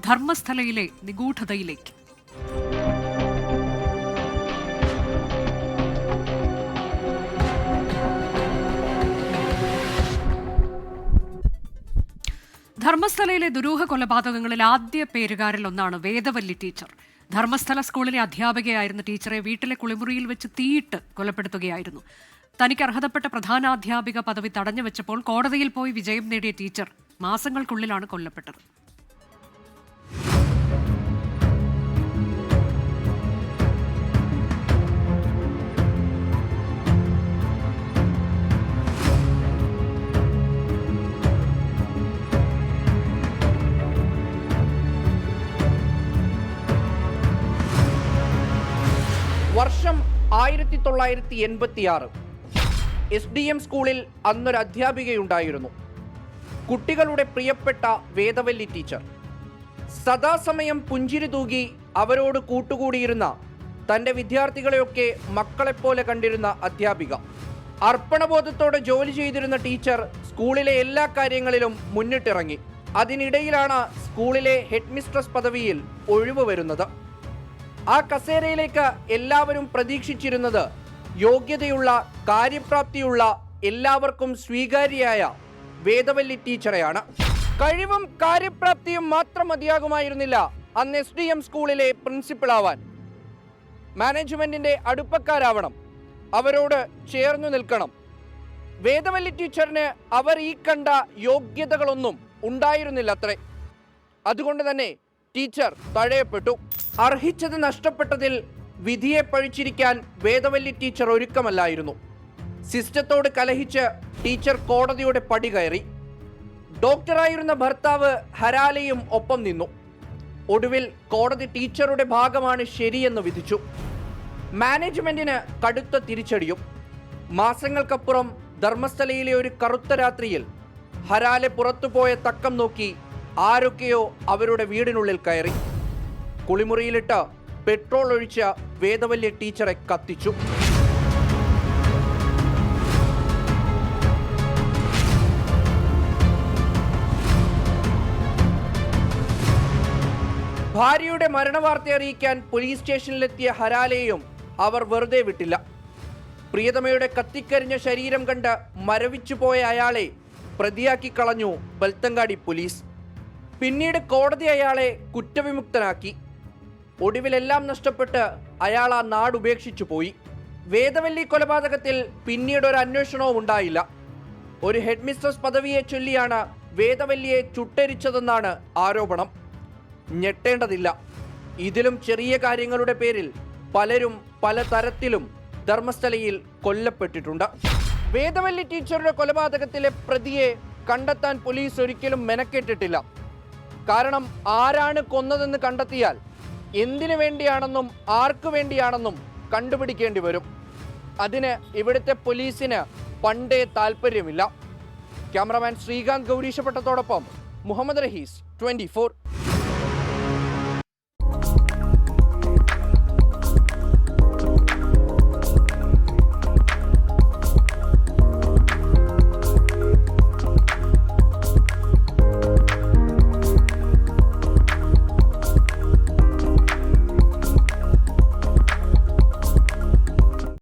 ധർമ്മസ്ഥലയിലെ നിഗൂഢതയിലേക്ക്. ധർമ്മസ്ഥലയിലെ ദുരൂഹ കൊലപാതകങ്ങളിൽ ആദ്യ പേരുകാരിൽ ഒന്നാണ് വേദവല്ലി ടീച്ചർ. ധർമ്മസ്ഥല സ്കൂളിലെ അധ്യാപികയായിരുന്ന ടീച്ചറെ വീട്ടിലെ കുളിമുറിയിൽ വെച്ച് തീയിട്ട് കൊലപ്പെടുത്തുകയായിരുന്നു. തനിക്ക് അർഹതപ്പെട്ട പ്രധാനാധ്യാപിക പദവി തടഞ്ഞു വെച്ചപ്പോൾ കോടതിയിൽ പോയി വിജയം നേടിയ ടീച്ചർ മാസങ്ങൾക്കുള്ളിലാണ് കൊല്ലപ്പെട്ടത്. വർഷം 1986. SDM സ്കൂളിൽ അന്നൊരു അധ്യാപികയുണ്ടായിരുന്നു. കുട്ടികളുടെ പ്രിയപ്പെട്ട വേദവല്ലി ടീച്ചർ. സദാസമയം പുഞ്ചിരി തൂകി അവരോട് കൂട്ടുകൂടിയിരുന്ന തൻ്റെ വിദ്യാർത്ഥികളെയൊക്കെ മക്കളെപ്പോലെ കണ്ടിരുന്ന അധ്യാപിക. അർപ്പണബോധത്തോടെ ജോലി ചെയ്തിരുന്ന ടീച്ചർ സ്കൂളിലെ എല്ലാ കാര്യങ്ങളിലും മുന്നിട്ടിറങ്ങി. അതിനിടയിലാണ് സ്കൂളിലെ ഹെഡ് മിസ്ട്രസ് പദവിയിൽ ഒഴിവ് വരുന്നത്. ആ കസേരയിലേക്ക് എല്ലാവരും പ്രതീക്ഷിച്ചിരുന്നത് യോഗ്യതയുള്ള, കാര്യപ്രാപ്തിയുള്ള, എല്ലാവർക്കും സ്വീകാര്യയായ വേദവല്ലി ടീച്ചറെയാണ്. കഴിവും കാര്യപ്രാപ്തിയും മാത്രം മതിയാകുമായിരുന്നില്ല അന്ന് SDM സ്കൂളിലെ പ്രിൻസിപ്പളാവാൻ. മാനേജ്മെന്റിന്റെ അടുപ്പക്കാരാവണം, അവരോട് ചേർന്നു നിൽക്കണം. വേദവല്ലി ടീച്ചറിന് അവർ ഈ കണ്ട യോഗ്യതകളൊന്നും ഉണ്ടായിരുന്നില്ലത്രേ. അതുകൊണ്ട് തന്നെ ടീച്ചർ തഴയപ്പെട്ടു. അർഹിച്ചത് നഷ്ടപ്പെട്ടതിൽ വിധിയെ പഴിച്ചിരിക്കാൻ വേദവല്ലി ടീച്ചർ ഒരുക്കമല്ലായിരുന്നു. സിസ്റ്റത്തോട് കലഹിച്ച് ടീച്ചർ കോടതിയുടെ പടി കയറി. ഡോക്ടറായിരുന്ന ഭർത്താവ് ഹരാലയും ഒപ്പം നിന്നു. ഒടുവിൽ കോടതി ടീച്ചറുടെ ഭാഗമാണ് ശരിയെന്ന് വിധിച്ചു. മാനേജ്മെന്റിന് കടുത്ത തിരിച്ചടിയും. മാസങ്ങൾക്കപ്പുറം ധർമ്മസ്ഥലയിലെ ഒരു കറുത്ത രാത്രിയിൽ ഹരാലെ പുറത്തുപോയ തക്കം നോക്കി ആരൊക്കെയോ അവരുടെ വീടിനുള്ളിൽ കയറി. കുളിമുറിയിലിട്ട് പെട്രോൾ ഒഴിച്ച വേദവല്ലി ടീച്ചറെ കത്തിച്ചു. ഭാര്യയുടെ മരണവാർത്ത അറിയിക്കാൻ പോലീസ് സ്റ്റേഷനിലെത്തിയ ഹരാലെയും അവർ വെറുതെ വിട്ടില്ല. പ്രിയതമയുടെ കത്തിക്കരിഞ്ഞ ശരീരം കണ്ട് മരവിച്ചുപോയ അയാളെ പ്രതിയാക്കി കളഞ്ഞു ബൽത്തങ്കാടി പോലീസ്. പിന്നീട് കോടതി അയാളെ കുറ്റവിമുക്തനാക്കി. ഒടുവിലെല്ലാം നഷ്ടപ്പെട്ട് അയാൾ ആ നാട് ഉപേക്ഷിച്ചു പോയി. വേദവല്ലി കൊലപാതകത്തിൽ പിന്നീട് ഒരു അന്വേഷണവും ഉണ്ടായില്ല. ഒരു ഹെഡ് മിസ്ട്രസ് പദവിയെ ചൊല്ലിയാണ് വേദവല്ലിയെ ചുട്ടരിച്ചതെന്നാണ് ആരോപണം. ഞെട്ടേണ്ടതില്ല, ഇതിലും ചെറിയ കാര്യങ്ങളുടെ പേരിൽ പലരും പല തരത്തിലും ധർമ്മസ്ഥലയിൽ കൊല്ലപ്പെട്ടിട്ടുണ്ട്. വേദവല്ലി ടീച്ചറുടെ കൊലപാതകത്തിലെ പ്രതിയെ കണ്ടെത്താൻ പോലീസ് ഒരിക്കലും മെനക്കെട്ടിട്ടില്ല. കാരണം ആരാണ് കൊന്നതെന്ന് കണ്ടെത്തിയാൽ എന്തിനു വേണ്ടിയാണെന്നും ആർക്കു വേണ്ടിയാണെന്നും കണ്ടുപിടിക്കേണ്ടി വരും. അതിന് ഇവിടുത്തെ പോലീസിന് പണ്ടേ താല്പര്യമില്ല. ക്യാമറമാൻ ശ്രീകാന്ത് ഗൗരീശപട്ടത്തോടൊപ്പം മുഹമ്മദ് റഹീസ്, 24.